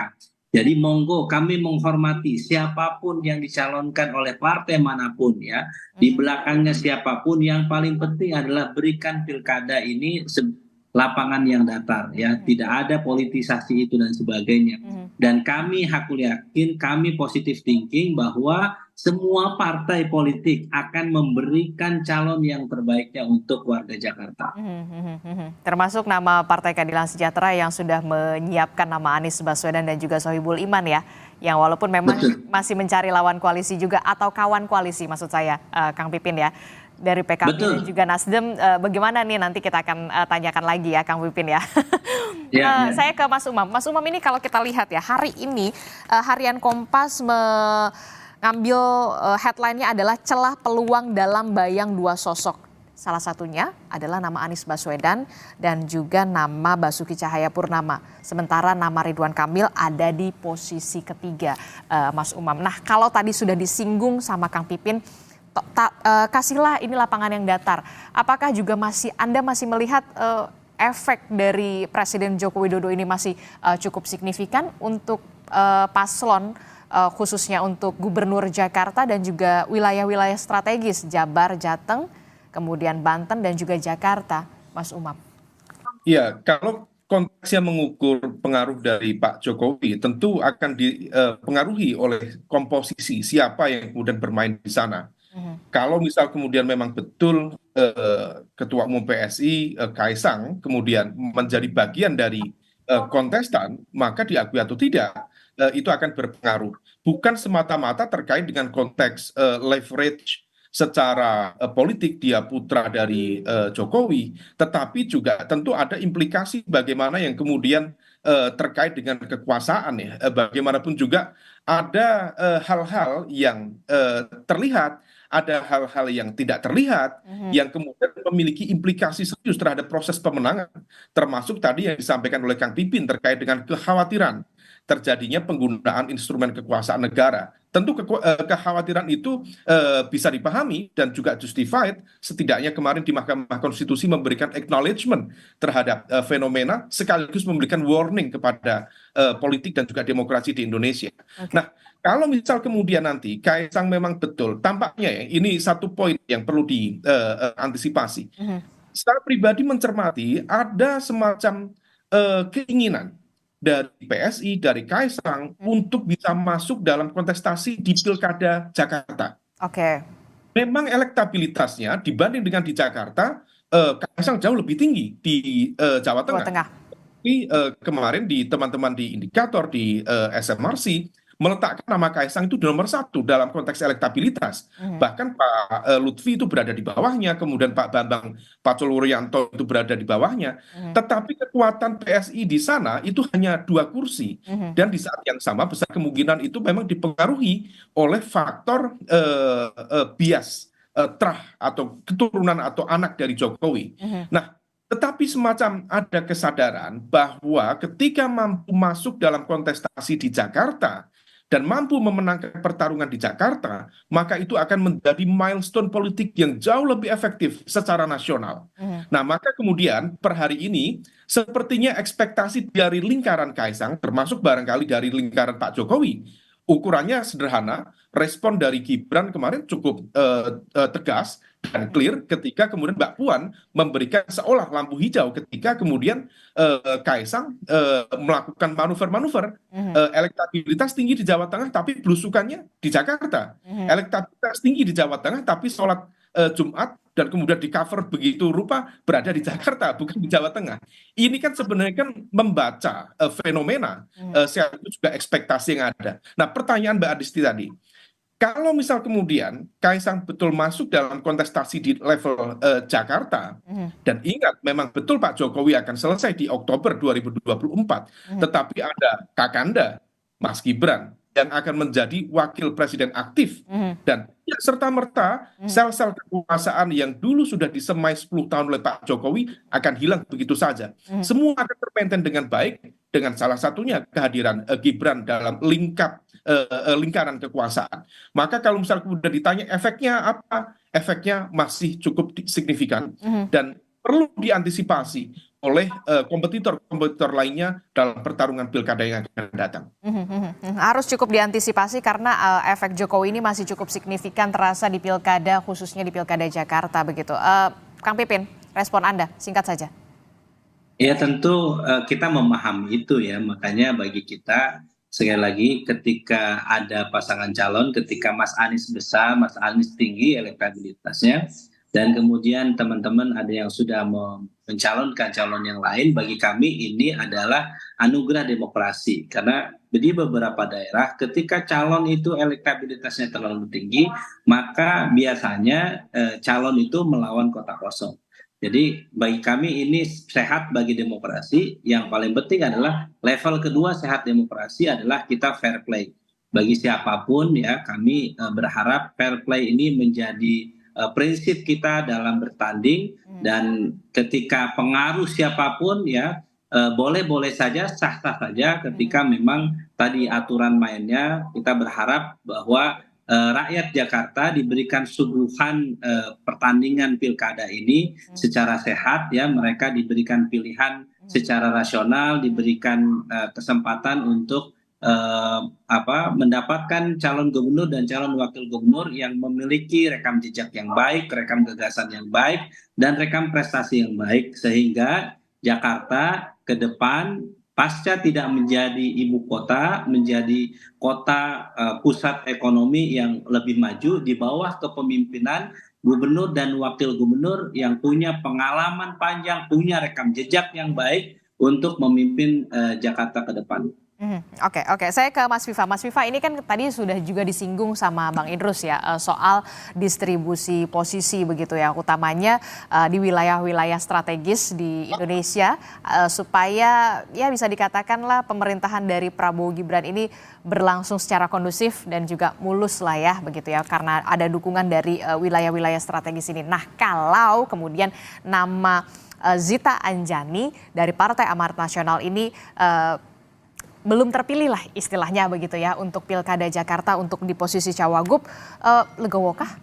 Jadi monggo kami menghormati siapapun yang dicalonkan oleh partai manapun ya. Di belakangnya siapapun, yang paling penting adalah berikan pilkada ini lapangan yang datar ya. Tidak ada politisasi itu dan sebagainya. Dan kami hakul yakin, kami positive thinking bahwa semua partai politik akan memberikan calon yang terbaiknya untuk warga Jakarta. Termasuk nama Partai Keadilan Sejahtera yang sudah menyiapkan nama Anies Baswedan dan juga Sohibul Iman ya. Yang walaupun memang masih mencari lawan koalisi juga atau kawan koalisi maksud saya Kang Pipin ya. Dari PKB dan juga Nasdem, bagaimana nih nanti kita akan tanyakan lagi ya Kang Pipin ya. Saya ke Mas Umam. Mas Umam ini kalau kita lihat ya hari ini harian Kompas ngambil headline-nya adalah celah peluang dalam bayang 2 sosok. Salah satunya adalah nama Anies Baswedan dan juga nama Basuki Cahayapurnama. Sementara nama Ridwan Kamil ada di posisi ketiga, Mas Umam. Nah kalau tadi sudah disinggung sama Kang Pipin, kasihlah ini lapangan yang datar. Apakah juga Anda masih melihat efek dari Presiden Joko Widodo ini masih cukup signifikan untuk paslon khususnya untuk Gubernur Jakarta dan juga wilayah-wilayah strategis Jabar, Jateng, kemudian Banten dan juga Jakarta, Mas Umam? Ya, kalau konteksnya mengukur pengaruh dari Pak Jokowi, tentu akan dipengaruhi oleh komposisi siapa yang kemudian bermain di sana. Kalau misal kemudian memang betul Ketua Umum PSI Kaisang kemudian menjadi bagian dari kontestan, maka diakui atau tidak itu akan berpengaruh. Bukan semata-mata terkait dengan konteks leverage secara politik dia putra dari Jokowi, tetapi juga tentu ada implikasi bagaimana yang kemudian terkait dengan kekuasaan ya. Bagaimanapun juga ada hal-hal yang terlihat, ada hal-hal yang tidak terlihat, yang kemudian memiliki implikasi serius terhadap proses pemenangan, termasuk tadi yang disampaikan oleh Kang Pipin terkait dengan kekhawatiran terjadinya penggunaan instrumen kekuasaan negara. Tentu kekhawatiran itu bisa dipahami dan juga justified, setidaknya kemarin di Mahkamah Konstitusi memberikan acknowledgement terhadap fenomena, sekaligus memberikan warning kepada politik dan juga demokrasi di Indonesia. Nah, kalau misal kemudian nanti Kaisang memang betul, tampaknya ya, ini satu poin yang perlu diantisipasi. Secara pribadi mencermati ada semacam keinginan dari PSI, dari Kaisang untuk bisa masuk dalam kontestasi di Pilkada Jakarta. Oke. Memang elektabilitasnya dibanding dengan di Jakarta, Kaisang jauh lebih tinggi di Jawa Tengah. Tapi kemarin di teman-teman di indikator di SMRC meletakkan nama Kaisang itu di nomor 1 dalam konteks elektabilitas. Bahkan Pak Lutfi itu berada di bawahnya, kemudian Pak Bambang Pacul-Wuryanto itu berada di bawahnya. Tetapi kekuatan PSI di sana itu hanya 2 kursi. Dan di saat yang sama besar kemungkinan itu memang dipengaruhi oleh faktor bias terah atau keturunan atau anak dari Jokowi. Nah, tetapi semacam ada kesadaran bahwa ketika mampu masuk dalam kontestasi di Jakarta dan mampu memenangkan pertarungan di Jakarta, maka itu akan menjadi milestone politik yang jauh lebih efektif secara nasional. Nah, maka kemudian per hari ini sepertinya ekspektasi dari lingkaran Kaisang, termasuk barangkali dari lingkaran Pak Jokowi, ukurannya sederhana. Respon dari Gibran kemarin cukup tegas dan clear ketika kemudian Mbak Puan memberikan seolah lampu hijau ketika kemudian Kaisang melakukan manuver-manuver. Elektabilitas tinggi di Jawa Tengah tapi belusukannya di Jakarta. Elektabilitas tinggi di Jawa Tengah tapi sholat Jumat dan kemudian di cover begitu rupa berada di Jakarta, bukan di Jawa Tengah. Ini kan sebenarnya kan membaca fenomena, sekaligus juga ekspektasi yang ada. Nah, pertanyaan Mbak Adisti tadi, kalau misal kemudian Kaisang betul masuk dalam kontestasi di level Jakarta, dan ingat memang betul Pak Jokowi akan selesai di Oktober 2024, tetapi ada Kakanda, Mas Gibran, yang akan menjadi wakil presiden aktif, dan serta-merta sel-sel kekuasaan yang dulu sudah disemai 10 tahun oleh Pak Jokowi akan hilang begitu saja. Semua akan termaintain dengan baik, dengan salah satunya kehadiran Gibran dalam lingkaran kekuasaan. Maka kalau misal kemudian ditanya efeknya apa? Efeknya masih cukup signifikan dan perlu diantisipasi oleh kompetitor-kompetitor lainnya dalam pertarungan pilkada yang akan datang. Harus cukup diantisipasi karena efek Jokowi ini masih cukup signifikan terasa di pilkada, khususnya di pilkada Jakarta begitu. Kang Pipin, respon Anda singkat saja. Ya tentu kita memahami itu ya, makanya bagi kita sekali lagi ketika ada pasangan calon, ketika Mas Anies besar, Mas Anies tinggi elektabilitasnya, dan kemudian teman-teman ada yang sudah mencalonkan calon yang lain, bagi kami ini adalah anugerah demokrasi. Karena di beberapa daerah ketika calon itu elektabilitasnya terlalu tinggi, maka biasanya calon itu melawan kota kosong. Jadi bagi kami ini sehat bagi demokrasi. Yang paling penting adalah level kedua sehat demokrasi adalah kita fair play. Bagi siapapun ya, kami berharap fair play ini menjadi prinsip kita dalam bertanding, dan ketika pengaruh siapapun ya boleh-boleh saja, sah-sah saja ketika memang tadi aturan mainnya. Kita berharap bahwa rakyat Jakarta diberikan suguhan pertandingan pilkada ini secara sehat ya, mereka diberikan pilihan secara rasional, diberikan kesempatan untuk mendapatkan calon gubernur dan calon wakil gubernur yang memiliki rekam jejak yang baik, rekam gagasan yang baik, dan rekam prestasi yang baik, sehingga Jakarta ke depan pasca tidak menjadi ibu kota, menjadi kota pusat ekonomi yang lebih maju di bawah kepemimpinan gubernur dan wakil gubernur yang punya pengalaman panjang, punya rekam jejak yang baik untuk memimpin Jakarta ke depan. Oke. Saya ke Mas Viva. Mas Viva, ini kan tadi sudah juga disinggung sama Bang Idrus ya, soal distribusi posisi begitu ya, utamanya di wilayah-wilayah strategis di Indonesia, supaya ya bisa dikatakanlah pemerintahan dari Prabowo Gibran ini berlangsung secara kondusif dan juga mulus lah ya begitu ya, karena ada dukungan dari wilayah-wilayah strategis ini. Nah, kalau kemudian nama Zita Anjani dari Partai Amanat Nasional ini belum terpilih lah istilahnya begitu ya untuk Pilkada Jakarta untuk di posisi Cawagup, legowo kah?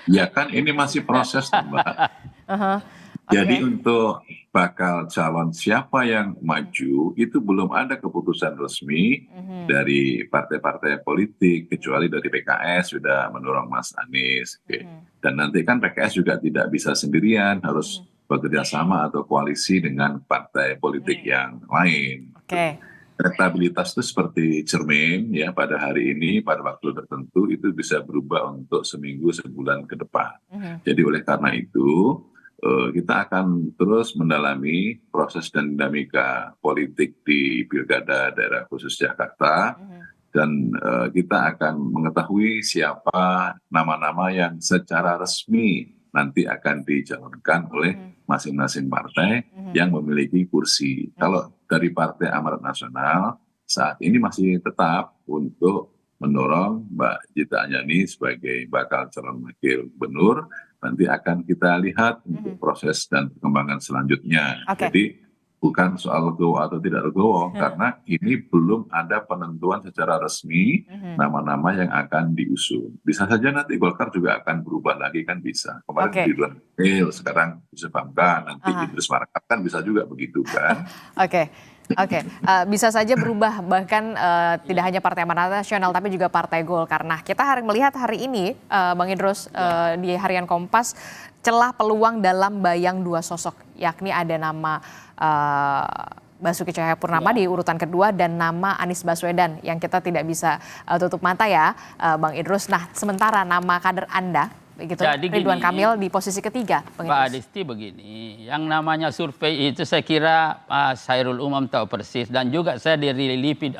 Ya kan ini masih proses Mbak. Jadi untuk bakal calon siapa yang maju itu belum ada keputusan resmi dari partai-partai politik, kecuali dari PKS sudah mendorong Mas Anies. Dan nanti kan PKS juga tidak bisa sendirian, harus bekerja sama atau koalisi dengan partai politik yang lain. Elektabilitas itu seperti cermin ya, pada hari ini pada waktu tertentu itu bisa berubah untuk seminggu sebulan ke depan. Jadi oleh karena itu kita akan terus mendalami proses dan dinamika politik di Pilkada Daerah Khusus Jakarta, dan kita akan mengetahui siapa nama-nama yang secara resmi nanti akan dicalonkan oleh masing-masing partai yang memiliki kursi. Kalau dari Partai Amanat Nasional saat ini masih tetap untuk mendorong Mbak Zita Anjani sebagai bakal calon wakil gubernur. Nanti akan kita lihat untuk proses dan perkembangan selanjutnya. Jadi bukan soal legowo atau tidak legowo, karena ini belum ada penentuan secara resmi nama-nama yang akan diusung. Bisa saja nanti Golkar juga akan berubah lagi, kan bisa. Kemarin Ridwan Kamil, sekarang Yusuf Hamka, nanti Idrus Marham, kan bisa juga begitu kan. Bisa saja berubah, bahkan tidak hanya Partai Amanat Nasional tapi juga Partai Golkar. Nah, kita melihat hari ini Bang Idrus di Harian Kompas, celah peluang dalam bayang dua sosok, yakni ada nama Basuki Cahayapurnama di urutan kedua dan nama Anies Baswedan yang kita tidak bisa tutup mata ya, Bang Idrus. Nah, sementara nama kader Anda begitu, Ridwan Kamil di posisi ketiga. Pak Adisti, begini, yang namanya survei itu saya kira Mas Hairul Umam tahu persis, dan juga saya dari LIPI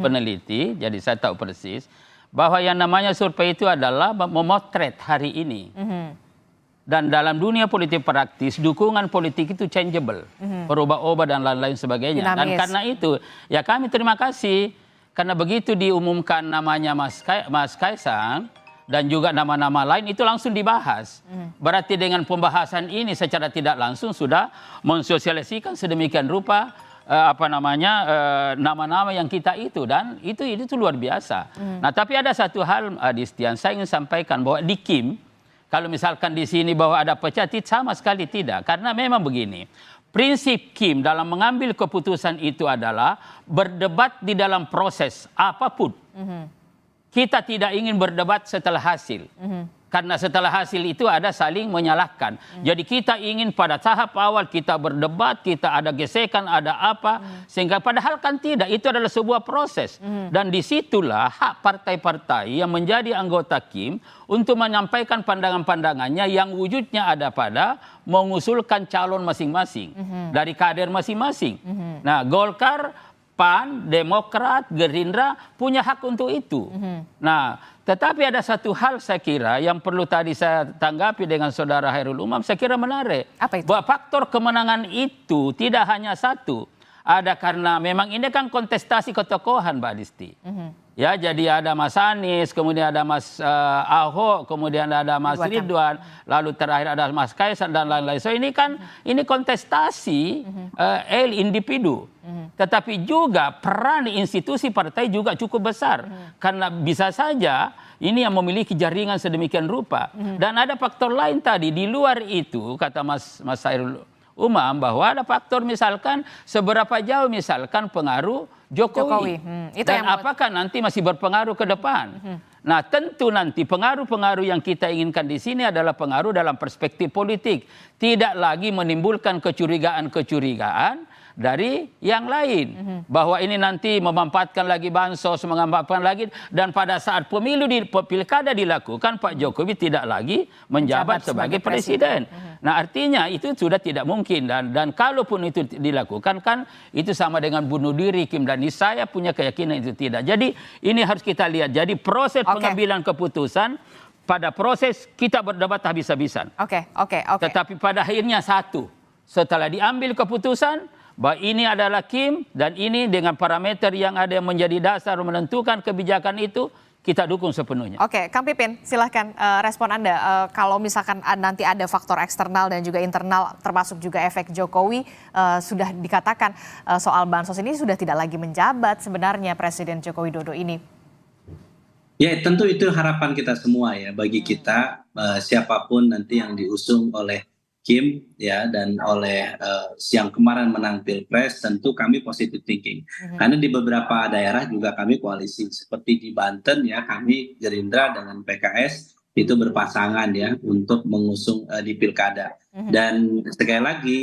peneliti, jadi saya tahu persis bahwa yang namanya survei itu adalah memotret hari ini. Dan dalam dunia politik praktis, dukungan politik itu changeable, berubah-ubah dan lain-lain sebagainya. Dan karena itu, ya kami terima kasih, karena begitu diumumkan namanya Mas Kaisang, dan juga nama-nama lain itu langsung dibahas. Berarti dengan pembahasan ini secara tidak langsung sudah mensosialisasikan sedemikian rupa nama-nama yang kita itu, dan itu luar biasa. Nah, tapi ada satu hal Adistian, saya ingin sampaikan bahwa di Kim, kalau misalkan di sini bahwa ada pecah, sama sekali tidak, karena memang begini. Prinsip Kim dalam mengambil keputusan itu adalah berdebat di dalam proses apapun. Kita tidak ingin berdebat setelah hasil. Karena setelah hasil itu ada saling menyalahkan. Jadi kita ingin pada tahap awal kita berdebat, kita ada gesekan, ada apa. Sehingga padahal kan tidak, itu adalah sebuah proses. Dan disitulah hak partai-partai yang menjadi anggota Kim untuk menyampaikan pandangan-pandangannya yang wujudnya ada pada mengusulkan calon masing-masing. Dari kader masing-masing. Nah, Golkar, PAN, Demokrat, Gerindra punya hak untuk itu. Nah, tetapi ada satu hal saya kira yang perlu tadi saya tanggapi dengan saudara Hairul Umam, saya kira menarik. Apa itu? Bahwa faktor kemenangan itu tidak hanya satu. Ada karena memang ini kan kontestasi ketokohan, Mbak Adisti. Ya, jadi ada Mas Anies, kemudian ada Mas Ahok, kemudian ada Mas Ridwan, lalu terakhir ada Mas Kaisang dan lain-lain. So ini kan ini kontestasi individu. Tetapi juga peran institusi partai juga cukup besar. Karena bisa saja ini yang memiliki jaringan sedemikian rupa. Dan ada faktor lain tadi, di luar itu, kata Mas Hairul Umam bahwa ada faktor misalkan seberapa jauh misalkan pengaruh Jokowi. Itu Dan yang apakah nanti masih berpengaruh ke depan? Nah, tentu nanti pengaruh-pengaruh yang kita inginkan di sini adalah pengaruh dalam perspektif politik. Tidak lagi menimbulkan kecurigaan-kecurigaan dari yang lain. Bahwa ini nanti memanfaatkan lagi bansos, memanfaatkan lagi. Dan pada saat pemilu di pilkada dilakukan, Pak Jokowi tidak lagi menjabat sebagai presiden. Nah, artinya itu sudah tidak mungkin. Dan kalaupun itu dilakukan, kan itu sama dengan bunuh diri, Kim. Dan saya punya keyakinan itu tidak. Jadi ini harus kita lihat. Jadi proses pengambilan keputusan, pada proses kita berdebat habis-habisan. Tetapi pada akhirnya satu. Setelah diambil keputusan, bahwa ini adalah Kim dan ini dengan parameter yang ada yang menjadi dasar menentukan kebijakan itu, kita dukung sepenuhnya. Oke, Kang Pipin, silahkan respon Anda. Kalau misalkan nanti ada faktor eksternal dan juga internal, termasuk juga efek Jokowi, sudah dikatakan soal bansos ini sudah tidak lagi menjabat sebenarnya Presiden Joko Widodo ini. Ya, tentu itu harapan kita semua ya, bagi kita siapapun nanti yang diusung oleh Kim ya dan oleh yang kemarin menang Pilpres, tentu kami positive thinking. Karena di beberapa daerah juga kami koalisi, seperti di Banten ya, kami Gerindra dengan PKS itu berpasangan ya untuk mengusung di pilkada. Dan sekali lagi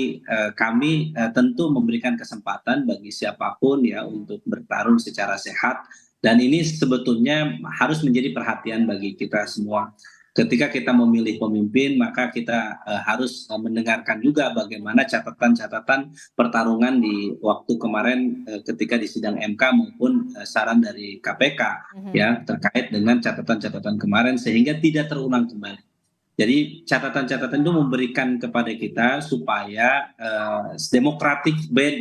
kami tentu memberikan kesempatan bagi siapapun ya untuk bertarung secara sehat, dan ini sebetulnya harus menjadi perhatian bagi kita semua. Ketika kita memilih pemimpin, maka kita harus mendengarkan juga bagaimana catatan-catatan pertarungan di waktu kemarin ketika di sidang MK maupun saran dari KPK ya terkait dengan catatan-catatan kemarin sehingga tidak terulang kembali. Jadi catatan-catatan itu memberikan kepada kita supaya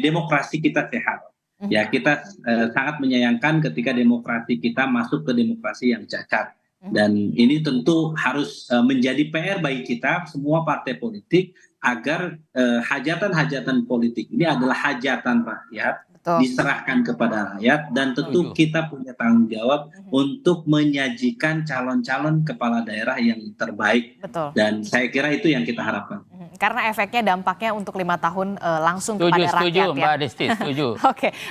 demokrasi kita sehat. Ya, kita sangat menyayangkan ketika demokrasi kita masuk ke demokrasi yang cacat. Dan ini tentu harus menjadi PR bagi kita semua partai politik agar hajatan-hajatan politik ini adalah hajatan rakyat, diserahkan kepada rakyat, dan tentu kita punya tanggung jawab untuk menyajikan calon-calon kepala daerah yang terbaik. Dan saya kira itu yang kita harapkan. Karena efeknya dampaknya untuk 5 tahun langsung kepada rakyat. Setuju Mbak Desti, setuju.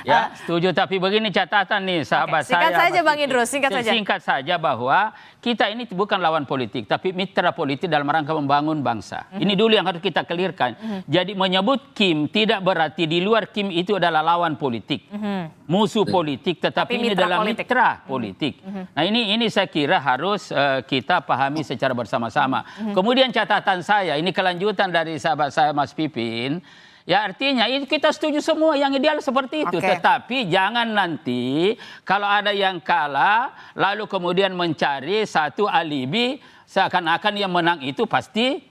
Ya, setuju, tapi begini catatan nih sahabat saya. Singkat saja Bang Idrus, singkat saja. Singkat saja bahwa kita ini bukan lawan politik, tapi mitra politik dalam rangka membangun bangsa. Ini dulu yang harus kita clearkan. Jadi menyebut Kim tidak berarti di luar Kim itu adalah lawan politik. Musuh politik, tetapi ini adalah mitra politik. Nah ini saya kira harus kita pahami secara bersama-sama. Kemudian catatan saya, ini kelanjutan dari sahabat saya Mas Pipin. Ya artinya itu kita setuju semua yang ideal seperti itu. Tetapi jangan nanti kalau ada yang kalah lalu kemudian mencari satu alibi seakan-akan yang menang itu pasti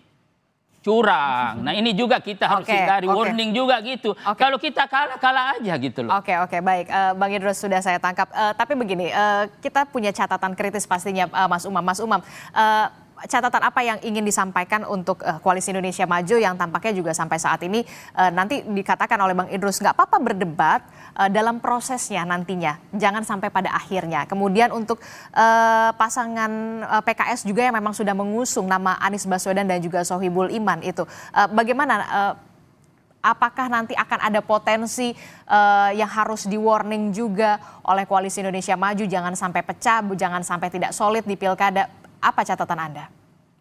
curang. Nah ini juga kita harus hindari, warning juga gitu. Kalau kita kalah aja gitu loh. Oke, baik. Bang Idrus sudah saya tangkap. Tapi begini, kita punya catatan kritis pastinya Mas Umam. Catatan apa yang ingin disampaikan untuk Koalisi Indonesia Maju yang tampaknya juga sampai saat ini nanti dikatakan oleh Bang Idrus nggak apa-apa berdebat dalam prosesnya nantinya, jangan sampai pada akhirnya. Kemudian untuk pasangan PKS juga yang memang sudah mengusung nama Anies Baswedan dan juga Sohibul Iman itu, bagaimana? Apakah nanti akan ada potensi yang harus di-warning juga oleh Koalisi Indonesia Maju, jangan sampai pecah, jangan sampai tidak solid di pilkada? Apa catatan Anda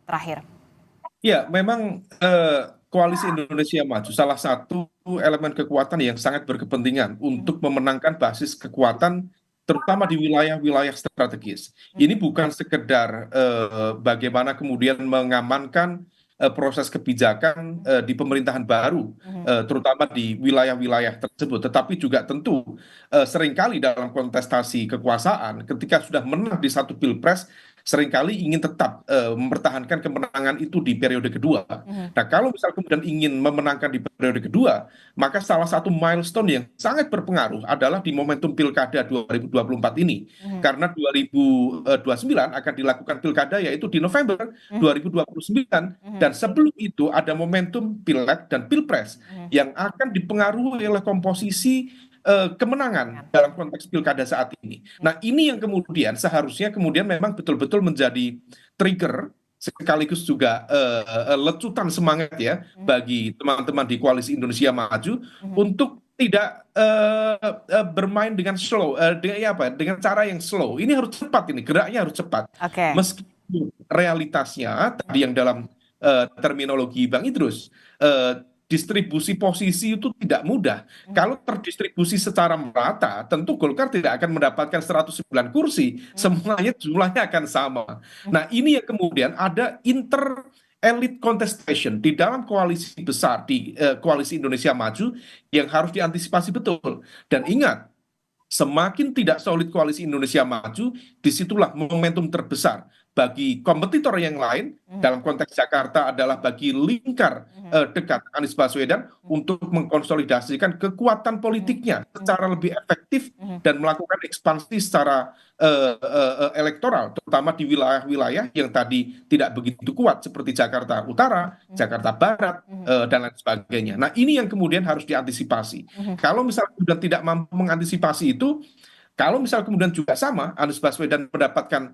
terakhir? Ya, memang Koalisi Indonesia Maju salah satu elemen kekuatan yang sangat berkepentingan untuk memenangkan basis kekuatan terutama di wilayah-wilayah strategis. Ini bukan sekedar bagaimana kemudian mengamankan proses kebijakan di pemerintahan baru, terutama di wilayah-wilayah tersebut, tetapi juga tentu seringkali dalam kontestasi kekuasaan ketika sudah menang di satu pilpres seringkali ingin tetap mempertahankan kemenangan itu di periode kedua. Nah, kalau misal kemudian ingin memenangkan di periode kedua, maka salah satu milestone yang sangat berpengaruh adalah di momentum pilkada 2024 ini. Karena 2029 akan dilakukan pilkada yaitu di November 2029. Dan sebelum itu ada momentum pileg dan pilpres yang akan dipengaruhi oleh komposisi kemenangan dalam konteks pilkada saat ini. Nah ini yang kemudian seharusnya kemudian memang betul-betul menjadi trigger sekaligus juga lecutan semangat ya bagi teman-teman di Koalisi Indonesia Maju untuk tidak bermain dengan slow, dengan cara yang slow. Ini harus cepat, ini geraknya harus cepat. Meskipun realitasnya tadi yang dalam terminologi Bang Idrus, distribusi posisi itu tidak mudah. Kalau terdistribusi secara merata, tentu Golkar tidak akan mendapatkan 109 kursi, semuanya jumlahnya akan sama. Nah, ini yang kemudian ada elite contestation di dalam koalisi besar, di Koalisi Indonesia Maju yang harus diantisipasi betul. Dan ingat, semakin tidak solid Koalisi Indonesia Maju, disitulah momentum terbesar bagi kompetitor yang lain, dalam konteks Jakarta adalah bagi lingkar dekat Anies Baswedan untuk mengkonsolidasikan kekuatan politiknya secara lebih efektif dan melakukan ekspansi secara elektoral, terutama di wilayah-wilayah yang tadi tidak begitu kuat seperti Jakarta Utara, Jakarta Barat, dan lain sebagainya. Nah, ini yang kemudian harus diantisipasi. Kalau misalnya sudah tidak mampu mengantisipasi itu, kalau misalnya kemudian juga sama, Anies Baswedan mendapatkan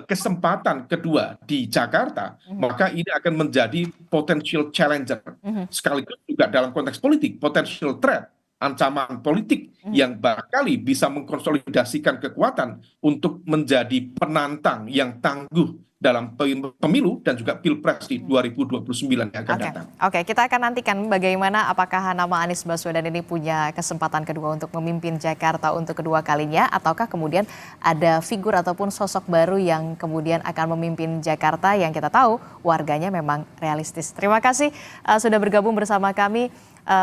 kesempatan kedua di Jakarta, maka ini akan menjadi potential challenger. Sekaligus juga dalam konteks politik, potential threat, ancaman politik yang barangkali bisa mengkonsolidasikan kekuatan untuk menjadi penantang yang tangguh dalam pemilu dan juga Pilpres di 2029 yang akan datang. Oke, kita akan nantikan bagaimana apakah nama Anies Baswedan ini punya kesempatan kedua untuk memimpin Jakarta untuk kedua kalinya, ataukah kemudian ada figur ataupun sosok baru yang kemudian akan memimpin Jakarta yang kita tahu warganya memang realistis. Terima kasih sudah bergabung bersama kami,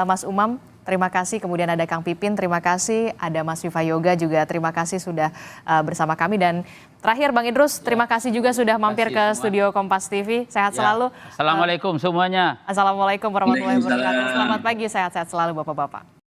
Mas Umam. Terima kasih, kemudian ada Kang Pipin, terima kasih, ada Mas Viva Yoga juga, terima kasih sudah bersama kami. Dan terakhir Bang Idrus, terima kasih juga sudah mampir ke studio Kompas TV. Sehat selalu. Assalamualaikum semuanya. Assalamualaikum warahmatullahi wabarakatuh. Selamat pagi, sehat-sehat selalu Bapak-Bapak.